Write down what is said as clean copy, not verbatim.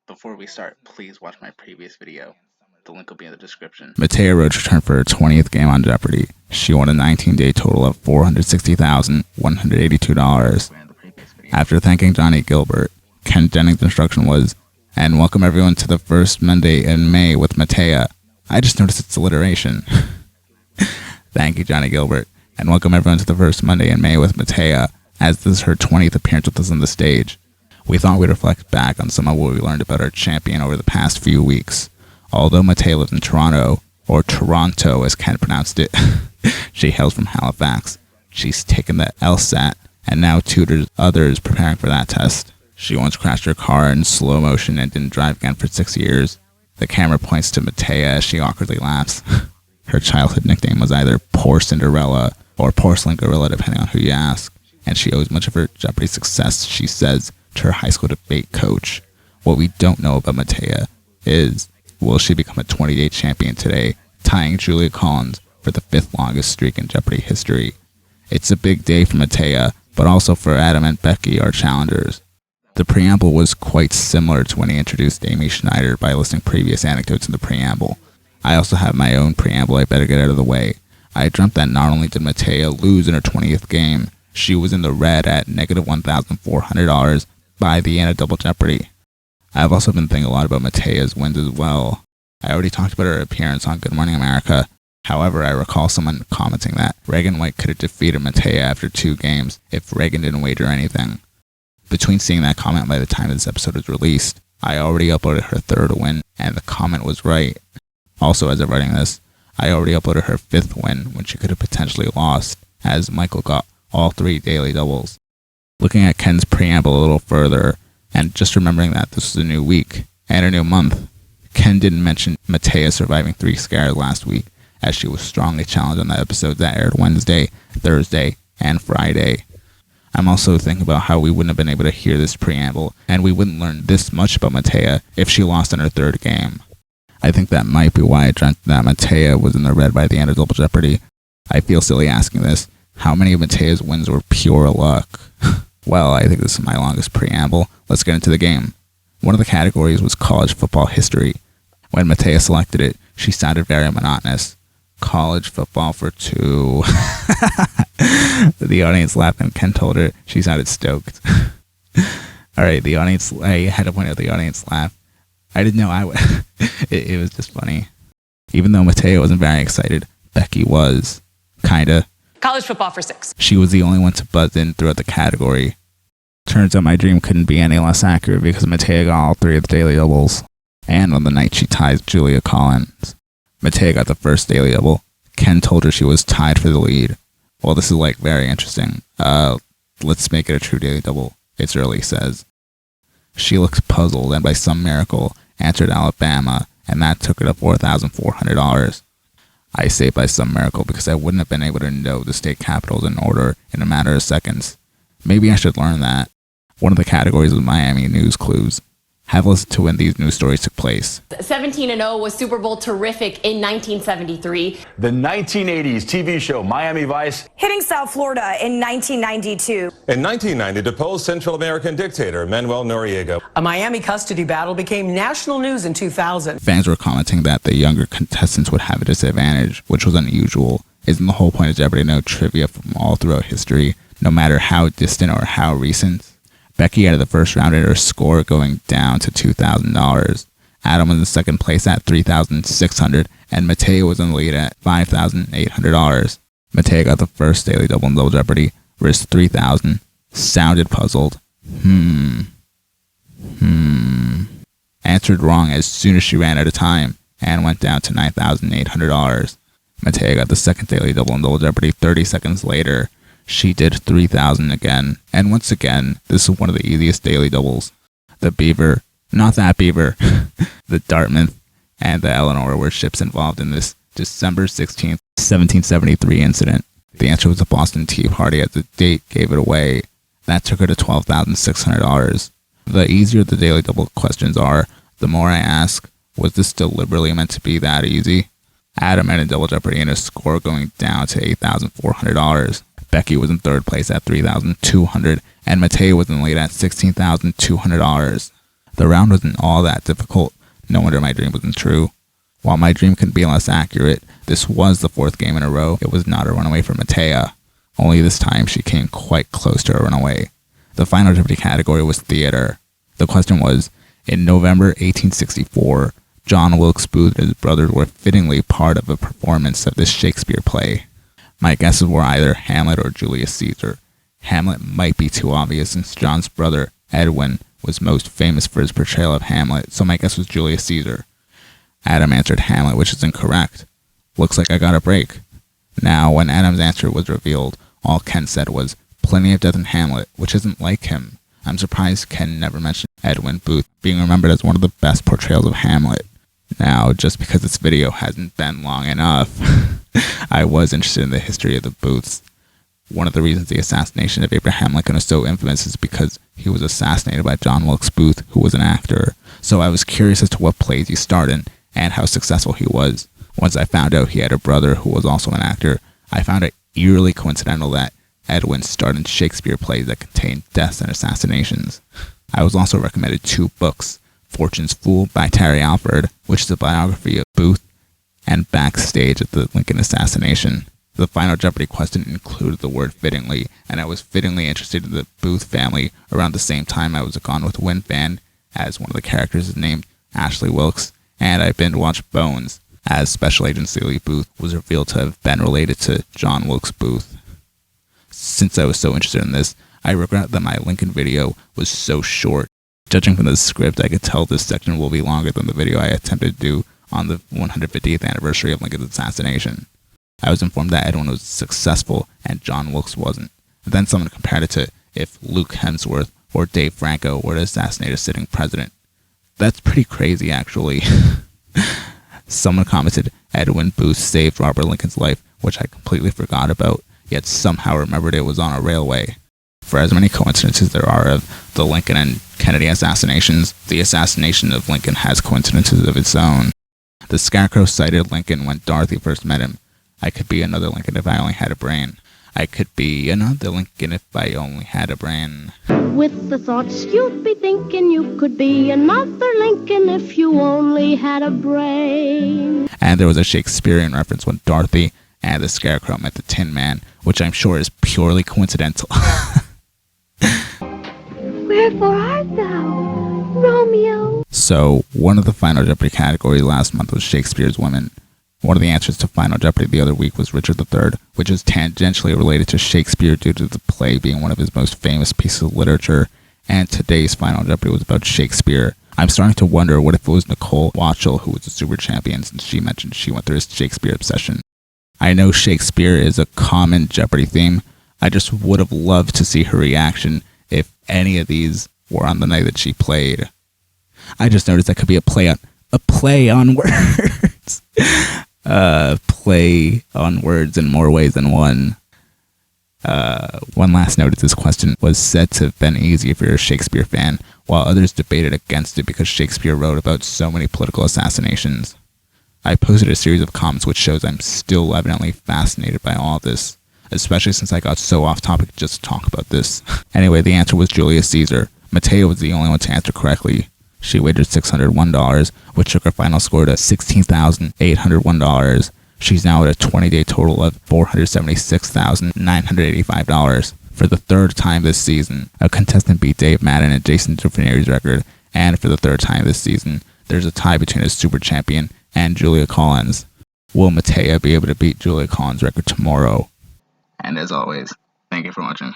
Before we start, please watch my previous video. The link will be in the description. Mattea Roach returned for her 20th game on Jeopardy. She won a 19-day total of $460,182. After thanking Johnny Gilbert, Ken Jennings' instruction was, "And welcome everyone to the first Monday in May with Mattea." I just noticed its alliteration. Thank you, Johnny Gilbert. And welcome everyone to the first Monday in May with Mattea, as this is her 20th appearance with us on the stage. We thought we'd reflect back on some of what we learned about our champion over the past few weeks. Although Mattea lives in Toronto, or Toronto as Ken pronounced it, she hails from Halifax. She's taken the LSAT and now tutors others preparing for that test. She once crashed her car in slow motion and didn't drive again for 6 years. The camera points to Mattea as she awkwardly laughs. Her childhood nickname was either Poor Cinderella or Porcelain Gorilla, depending on who you ask. And she owes much of her Jeopardy success, she says, to her high school debate coach. What we don't know about Mattea is, will she become a 20-day champion today, tying Julia Collins for the 5th longest streak in Jeopardy history? It's a big day for Mattea, but also for Adam and Becky, our challengers. The preamble was quite similar to when he introduced Amy Schneider by listing previous anecdotes in the preamble. I also have my own preamble I better get out of the way. I dreamt that not only did Mattea lose in her 20th game, she was in the red at negative $1,400 by the end of Double Jeopardy. I've also been thinking a lot about Mattea's wins as well. I already talked about her appearance on Good Morning America. However, I recall someone commenting that Reagan White could have defeated Mattea after 2 games if Reagan didn't wager anything. Between seeing that comment by the time this episode was released, I already uploaded her 3rd win, and the comment was right. Also, as of writing this, I already uploaded her 5th win when she could have potentially lost, as Michael got all 3 daily doubles. Looking at Ken's preamble a little further, and just remembering that this was a new week and a new month, Ken didn't mention Mattea surviving 3 scares last week, as she was strongly challenged on the episodes that aired Wednesday, Thursday, and Friday. I'm also thinking about how we wouldn't have been able to hear this preamble, and we wouldn't learn this much about Mattea if she lost in her 3rd game. I think that might be why I dreamt that Mattea was in the red by the end of Double Jeopardy. I feel silly asking this. How many of Mattea's wins were pure luck? Well, I think this is my longest preamble. Let's get into the game. One of the categories was college football history. When Mattea selected it, she sounded very monotonous. College football for 2. The audience laughed and Ken told her she sounded stoked. Alright, I had to point out the audience laugh. I didn't know I would. It was just funny. Even though Mattea wasn't very excited, Becky was. Kinda. College football for 6. She was the only one to buzz in throughout the category. Turns out my dream couldn't be any less accurate because Mattea got all 3 of the daily doubles. And on the night she ties Julia Collins. Mattea got the first daily double. Ken told her she was tied for the lead. Well, this is very interesting. Let's make it a true daily double. It's early, says. She looked puzzled and by some miracle answered Alabama, and that took her to $4,400. I say by some miracle because I wouldn't have been able to know the state capitals in order in a matter of seconds. Maybe I should learn that. One of the categories was Miami news clues. Have a listen to when these news stories took place. 17-0 was Super Bowl terrific in 1973. The 1980s TV show Miami Vice hitting South Florida in 1992. In 1990, deposed Central American dictator Manuel Noriega. A Miami custody battle became national news in 2000. Fans were commenting that the younger contestants would have a disadvantage, which was unusual. Isn't the whole point of Jeopardy to know trivia from all throughout history, no matter how distant or how recent? Becky out of the first round had her score going down to $2,000. Adam was in second place at $3,600, and Mattea was in the lead at $5,800. Mattea got the first daily double in Double Jeopardy, risked $3,000, sounded puzzled. Answered wrong as soon as she ran out of time, and went down to $9,800. Mattea got the second daily double in Double Jeopardy 30 seconds later. She did $3,000 again, and once again, this is one of the easiest daily doubles. The Beaver, not that Beaver, the Dartmouth, and the Eleanor were ships involved in this December 16th, 1773 incident. The answer was the Boston Tea Party as the date gave it away. That took her to $12,600. The easier the daily double questions are, the more I ask, was this deliberately meant to be that easy? Adam had a Double Jeopardy and a score going down to $8,400. Becky was in 3rd place at $3,200, and Mattea was in the lead at $16,200. The round wasn't all that difficult. No wonder my dream wasn't true. While my dream can be less accurate, this was the 4th game in a row. It was not a runaway for Mattea. Only this time she came quite close to a runaway. The final Jeopardy category was theater. The question was, in November 1864, John Wilkes Booth and his brothers were fittingly part of a performance of this Shakespeare play. My guesses were either Hamlet or Julius Caesar. Hamlet might be too obvious since John's brother, Edwin, was most famous for his portrayal of Hamlet, so my guess was Julius Caesar. Adam answered Hamlet, which is incorrect. Looks like I got a break. Now, when Adam's answer was revealed, all Ken said was, plenty of death in Hamlet, which isn't like him. I'm surprised Ken never mentioned Edwin Booth being remembered as one of the best portrayals of Hamlet. Now, just because this video hasn't been long enough, I was interested in the history of the Booths. One of the reasons the assassination of Abraham Lincoln is so infamous is because he was assassinated by John Wilkes Booth, who was an actor. So I was curious as to what plays he starred in and how successful he was. Once I found out he had a brother who was also an actor, I found it eerily coincidental that Edwin starred in Shakespeare plays that contained deaths and assassinations. I was also recommended 2 books, Fortune's Fool by Terry Alford, which is a biography of Booth, and Backstage at the Lincoln Assassination. The final Jeopardy question included the word fittingly, and I was fittingly interested in the Booth family around the same time I was a Gone with the Wind fan, as one of the characters is named Ashley Wilkes, and I binge-watched Bones, as Special Agent Celie Booth was revealed to have been related to John Wilkes Booth. Since I was so interested in this, I regret that my Lincoln video was so short. Judging from the script, I could tell this section will be longer than the video I attempted to do on the 150th anniversary of Lincoln's assassination. I was informed that Edwin was successful and John Wilkes wasn't. Then someone compared it to if Luke Hemsworth or Dave Franco were to assassinate a sitting president. That's pretty crazy, actually. Someone commented, Edwin Booth saved Robert Lincoln's life, which I completely forgot about, yet somehow remembered it was on a railway. For as many coincidences there are of the Lincoln and Kennedy assassinations, the assassination of Lincoln has coincidences of its own. The Scarecrow cited Lincoln when Dorothy first met him. I could be another Lincoln if I only had a brain. I could be another Lincoln if I only had a brain. With the thoughts you'd be thinking you could be another Lincoln if you only had a brain. And there was a Shakespearean reference when Dorothy and the Scarecrow met the Tin Man, which I'm sure is purely coincidental. Wherefore art thou, Romeo? So, one of the Final Jeopardy categories last month was Shakespeare's Women. One of the answers to Final Jeopardy the other week was Richard III, which is tangentially related to Shakespeare due to the play being one of his most famous pieces of literature, and today's Final Jeopardy was about Shakespeare. I'm starting to wonder what if it was Nicole Watchell who was the super champion, since she mentioned she went through a Shakespeare obsession. I know Shakespeare is a common Jeopardy theme. I just would have loved to see her reaction if any of these were on the night that she played. I just noticed that could be a play on words. Play on words in more ways than one. One last note is this question was said to have been easy if you're a Shakespeare fan, while others debated against it because Shakespeare wrote about so many political assassinations. I posted a series of comments which shows I'm still evidently fascinated by all this, especially since I got so off topic just to talk about this. Anyway, the answer was Julius Caesar. Mattea was the only one to answer correctly. She wagered $601, which took her final score to $16,801. She's now at a 20-day total of $476,985. For the 3rd time this season, a contestant beat Dave Madden and Jason Duffinieri's record, and for the 3rd time this season, there's a tie between a super champion and Julia Collins. Will Mattea be able to beat Julia Collins' record tomorrow? And as always, thank you for watching.